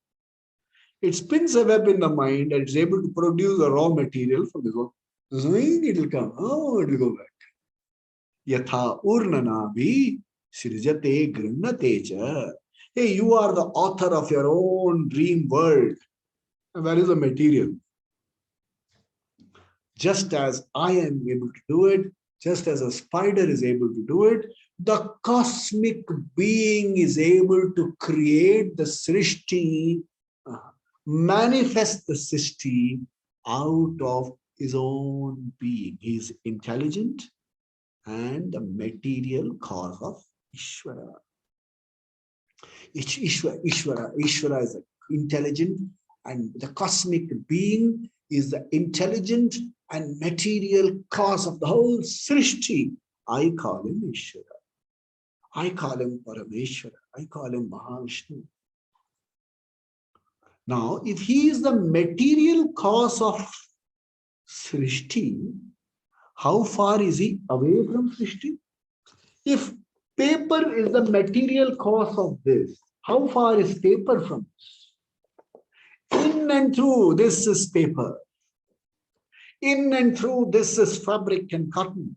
It spins a web in the mind and is able to produce a raw material from the web. It will come. Oh, it will go back. Yatha urnanavi sirjate grinnate cha. Hey, you are the author of your own dream world. And where is the material? Just as I am able to do it, just as a spider is able to do it, The cosmic being is able to create the Srishti, manifest the Srishti out of his own being. He is intelligent and the material cause of Ishvara. Ishvara is intelligent, and the cosmic being is the intelligent and material cause of the whole Srishti. I call him Ishvara. I call him Parameshwara. I call him Mahavishnu. Now, if he is the material cause of Srishti, how far is he away from Srishti? If paper is the material cause of this, how far is paper from this? In and through this is paper. In and through this is fabric and cotton.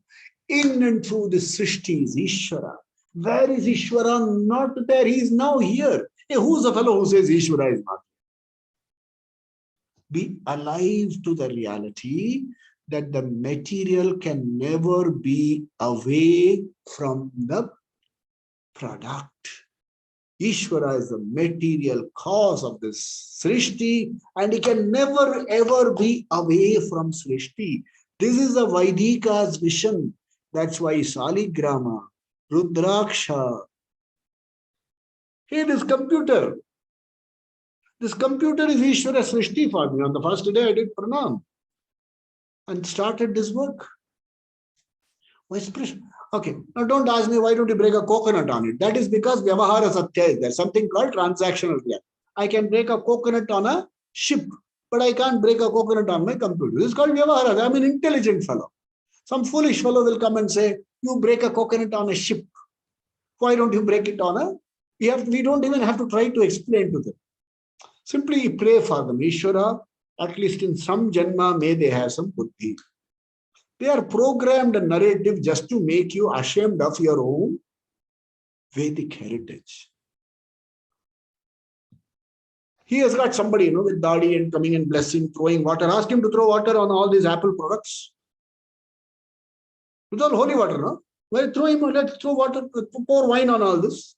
In and through this Srishti is Ishvara. Where is Ishvara? Not there. He is now here. Hey, who's the fellow who says Ishvara is not here? Be alive to the reality that the material can never be away from the product. Ishvara is the material cause of this Srishti, and he can never ever be away from Srishti. This is the Vaidika's vision. That's why Saligrama, Rudraksha. Hey, this computer is Ishvara Srishti for me. On the first day, I did pranam and started this work. Okay, now don't ask me why don't you break a coconut on it. That is because Vyavahara Satya is there. Something called transactional reality. I can break a coconut on a ship, but I can't break a coconut on my computer. This is called Vyavahara. I'm an intelligent fellow. Some foolish fellow will come and say, you break a coconut on a ship. Why don't you break it on a... We don't even have to try to explain to them. Simply pray for them. Ishvara, at least in some janma, may they have some buddhi. They are programmed a narrative just to make you ashamed of your own Vedic heritage. He has got somebody, with dadi and coming and blessing, throwing water. Ask him to throw water on all these Apple products. It's all holy water, no? Well, let's throw water, pour wine on all this.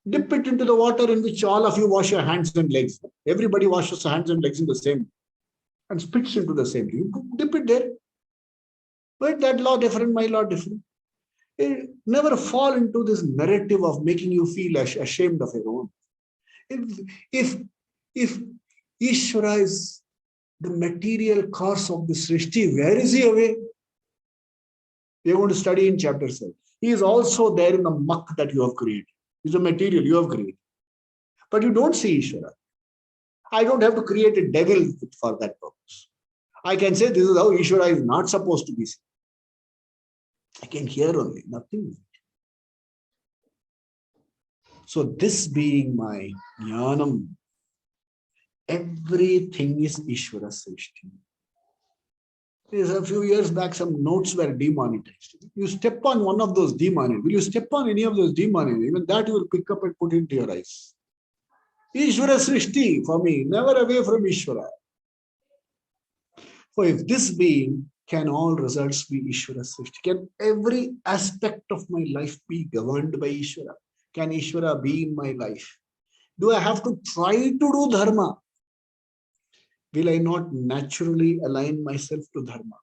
Dip it into the water in which all of you wash your hands and legs. Everybody washes their hands and legs in the same and spits into the same. You dip it there. But that law different, my law different. Never fall into this narrative of making you feel ashamed of your own. If Ishvara is the material cause of the Srishti, where is he away? We are going to study in chapter 7. He is also there in the muck that you have created. He's the material you have created. But you don't see Ishvara. I don't have to create a devil for that purpose. I can say this is how Ishvara is not supposed to be seen. I can hear only, nothing. So this being my jnanam, everything is Ishvara Srishti. There's a few years back, some notes were demonetized. You step on one of those demonetized. Will you step on any of those demonetized? Even that you will pick up and put into your eyes. Ishvara Srishti for me, never away from Ishvara. For if this being, can all results be Ishvara Srishti? Can every aspect of my life be governed by Ishvara? Can Ishvara be in my life? Do I have to try to do dharma? Will I not naturally align myself to dharma?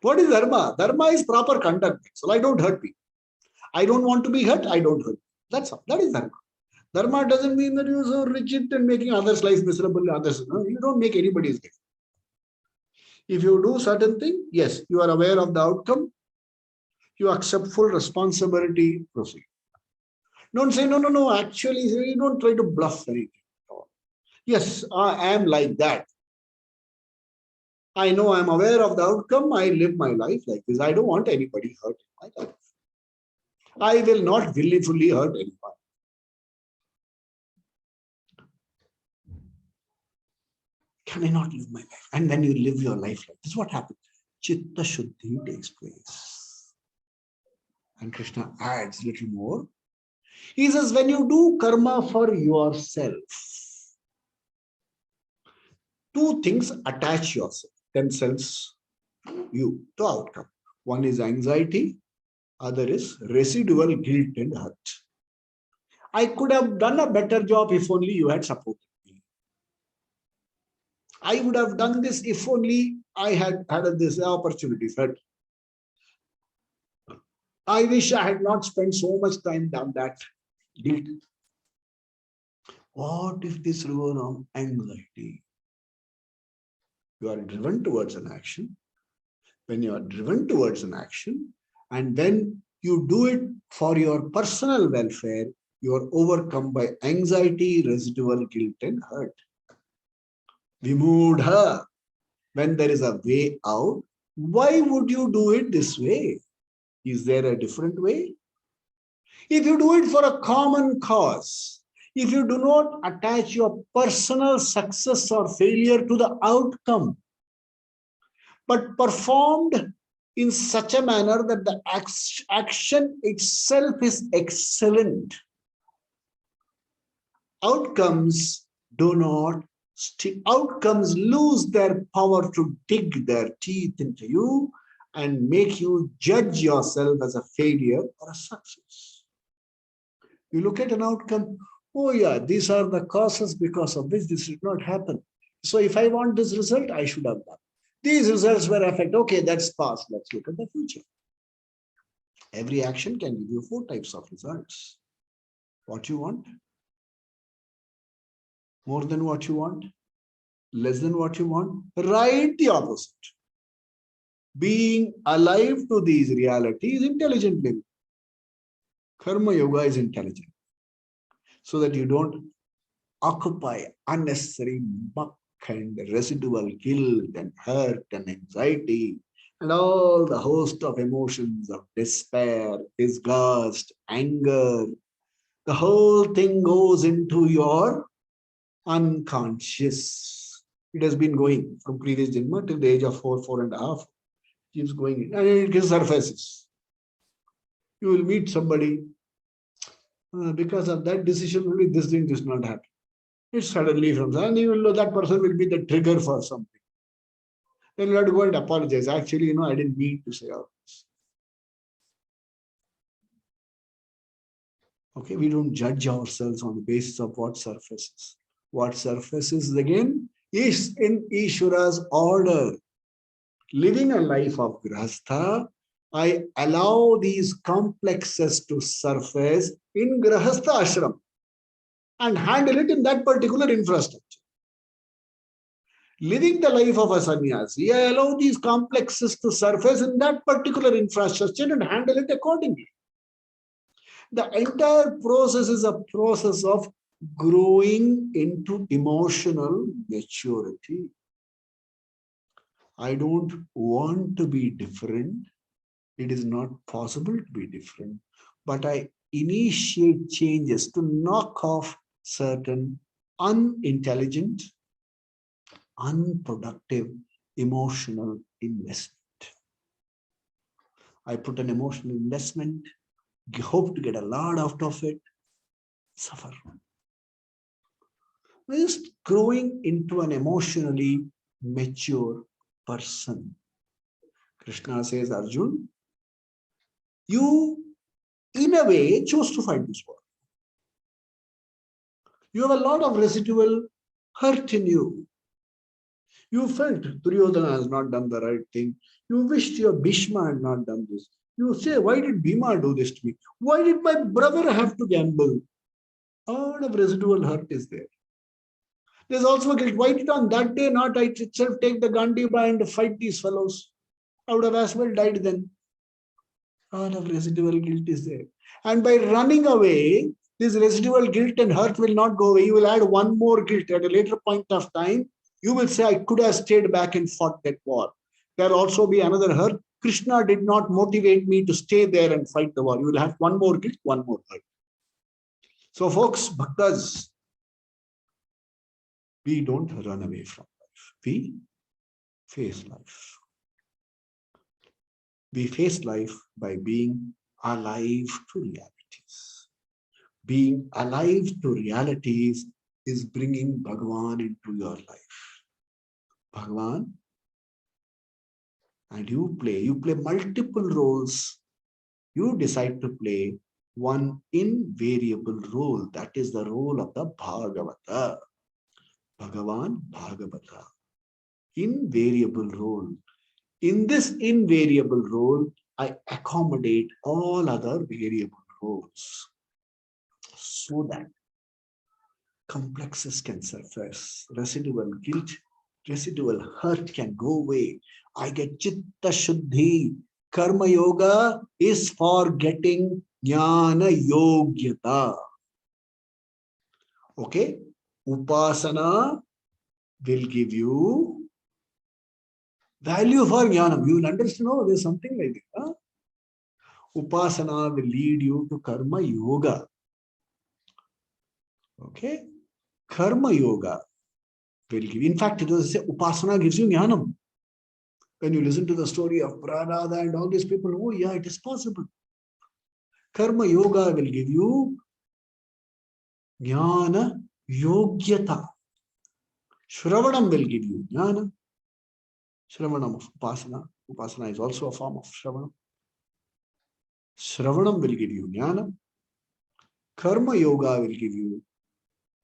What is dharma? Dharma is proper conduct. So I don't hurt people. I don't want to be hurt, I don't hurt. That's all. That is dharma. Dharma doesn't mean that you're so rigid and making others' life miserable. You don't make anybody's life. If you do certain thing, yes, you are aware of the outcome. You accept full responsibility, proceed. Don't say, no, actually, you don't try to bluff anything. Yes, I am like that. I know I'm aware of the outcome. I live my life like this. I don't want anybody hurt in my life. I will not willfully hurt anyone. Can I not live my life? And then you live your life like this. What happens? Chitta Shuddhi takes place. And Krishna adds a little more. He says, when you do karma for yourself, two things attach yourself, themselves, you, to outcome. One is anxiety, other is residual guilt and hurt. I could have done a better job if only you had supported me. I would have done this if only I had had this opportunity. But I wish I had not spent so much time on that guilt. What if this were on anxiety? You are driven towards an action. When you are driven towards an action, and when you do it for your personal welfare, you are overcome by anxiety, residual guilt, and hurt. Vimudha. When there is a way out, why would you do it this way? Is there a different way? If you do it for a common cause, if you do not attach your personal success or failure to the outcome, but performed in such a manner that the action itself is excellent, outcomes do not stick. Outcomes lose their power to dig their teeth into you and make you judge yourself as a failure or a success. You look at an outcome, oh yeah, these are the causes because of which this did not happen. So if I want this result, I should have done. These results were affected. Okay, that's past. Let's look at the future. Every action can give you 4 types of results. What you want? More than what you want? Less than what you want? Right, the opposite. Being alive to these realities intelligently. Karma yoga is intelligent. So that you don't occupy unnecessary muck and residual guilt and hurt and anxiety and all the host of emotions of despair, disgust, anger. The whole thing goes into your unconscious. It has been going from previous Janma till the age of 4.5. Keeps going and it surfaces. You will meet somebody. Because of that decision, only this thing does not happen. It suddenly comes, and you will know that person will be the trigger for something. Then you have to go and apologize. Actually, I didn't mean to say all this. Okay, we don't judge ourselves on the basis of what surfaces. What surfaces again is in Ishvara's order. Living a life of Grahastha, I allow these complexes to surface in Grahastha ashram and handle it in that particular infrastructure. Living the life of a sannyasi, I allow these complexes to surface in that particular infrastructure and handle it accordingly. The entire process is a process of growing into emotional maturity. I don't want to be different. It is not possible to be different. But I initiate changes to knock off certain unintelligent, unproductive emotional investment. I put an emotional investment, hope to get a lot out of it, suffer. We're just growing into an emotionally mature person. Krishna says, Arjun, you in a way chose to fight this war. You have a lot of residual hurt in you. You felt Duryodhana has not done the right thing. You wished your Bhishma had not done this. You say, why did Bhima do this to me? Why did my brother have to gamble? A lot of residual hurt is there. There's also guilt. Why did on that day not I itself take the Gandiba and fight these fellows? I would have as well died then. A lot of residual guilt is there. And by running away, this residual guilt and hurt will not go away. You will add one more guilt at a later point of time. You will say, I could have stayed back and fought that war. There will also be another hurt. Krishna did not motivate me to stay there and fight the war. You will have one more guilt, one more hurt. So folks, bhaktas, we don't run away from life. We face life. We face life by being alive to realities. Being alive to realities is bringing Bhagavan into your life. Bhagavan and you play multiple roles. You decide to play one invariable role. That is the role of the Bhagavata. Bhagavan Bhagavata. Invariable role. In this invariable role, I accommodate all other variable roles so that complexes can surface, residual guilt, residual hurt can go away. I get chitta shuddhi. Karma yoga is for getting jnana yogyata. Okay? Upasana will give you value for jnanam. You will understand, oh, there's something like this. Huh? Upasana will lead you to karma yoga. Okay? Karma yoga will give. In fact, it was say upasana gives you jnanam. When you listen to the story of Pranada and all these people, oh yeah, it is possible. Karma yoga will give you jnana yogyata. Shravanam will give you jnana. Shravanam of upasana. Upasana is also a form of shravanam. Shravanam will give you jnana. Karma yoga will give you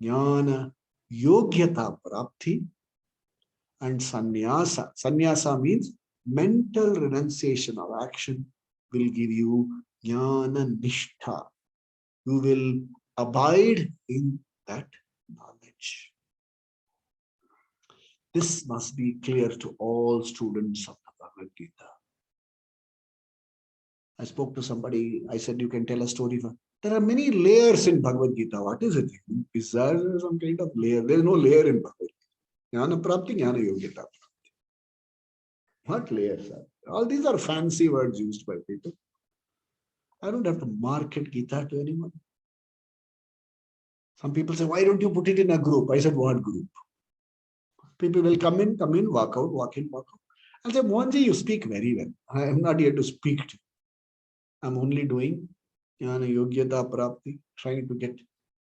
jnana yogyata prapti. And sannyasa. Sannyasa means mental renunciation of action will give you jnana nishtha. You will abide in that knowledge. This must be clear to all students of the Bhagavad Gita. I spoke to somebody, I said, you can tell a story. There are many layers in Bhagavad Gita. What is it? Is there some kind of layer? There is no layer in Bhagavad Gita. Jnana prapti, jnana yogyata. What layers are? All these are fancy words used by people. I don't have to market Gita to anyone. Some people say, why don't you put it in a group? I said, what group? People will come in, walk out, walk in, walk out. I'll say, Mohanji, you speak very well. I am not here to speak to you. I'm only doing jnana yogyata prapti, trying to get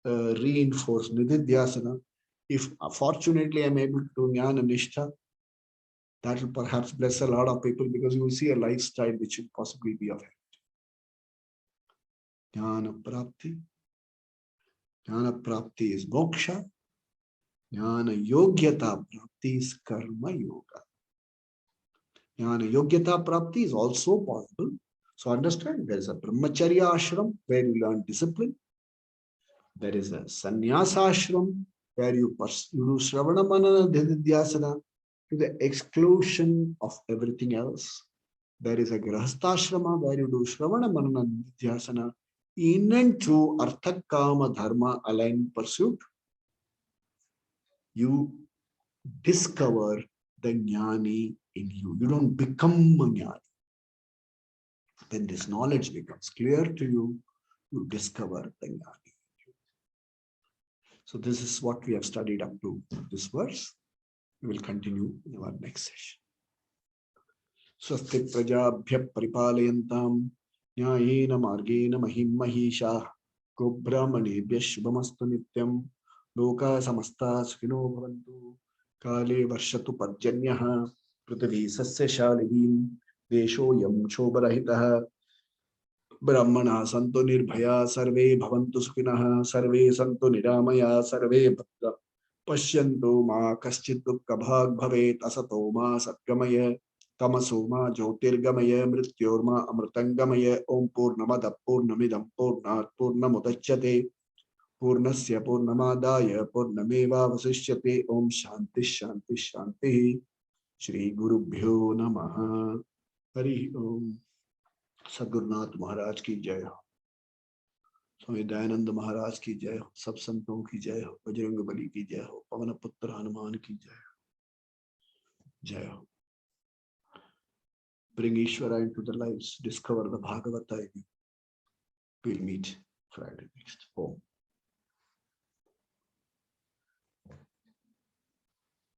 reinforced nididhyasana. If fortunately I'm able to do jnana nishtha, that will perhaps bless a lot of people because you will see a lifestyle which will possibly be of help. Jnana prapti. Jnana prapti is moksha. Jnana yogyata prapti is karma yoga. Jnana yogyata prapti is also possible. So understand, there is a brahmacharya ashram where you learn discipline. There is a sannyasa ashram where you do shravana manana dhyasana to the exclusion of everything else. There is a grahastha where you do shravana manana dhyasana in and through artha kama dharma aligned pursuit. You discover the jnani in you. You don't become a jnani. When this knowledge becomes clear to you, you discover the jnani. So this is what we have studied up to this verse. We will continue in our next session. Swasti prajabhya paripalayantam nyayena margena mahim mahisha gobrahmanebhya shubhamastu nityam loka samasta sukhino bhavantu kale varshatu parjanyaha prithvi sasya shalini desho yam shobharahitah ब्राह्मणा संतो निर्भया सर्वे भवन्तु सुखिनः सर्वे संतो निरामया सर्वे भद्र पश्यन्तु मा कश्चित् दुःखभाग् भवेत् असतो मा सद्गमय तमसो मा ज्योतिर्गमय मृत्योर्मा अमृतंगमय ओम पूर्णमदः पूर्णमिदं पूर्णात् पूर्णमुदच्यते पूर्णस्य पूर्णमादाय पूर्णमेवावशिष्यते ओम शांति शांति शांति श्री गुरुभ्यो नमः हरि ओम सद्गुरुनाथ महाराज की जय हो स्वामी दयानंद महाराज की जय हो सब संतों की जय हो बजरंग बली की जय हो पवन पुत्र हनुमान की जय हो जय हो bring Ishvara into the lives discover the Bhagavata in you. We'll meet Friday next. Om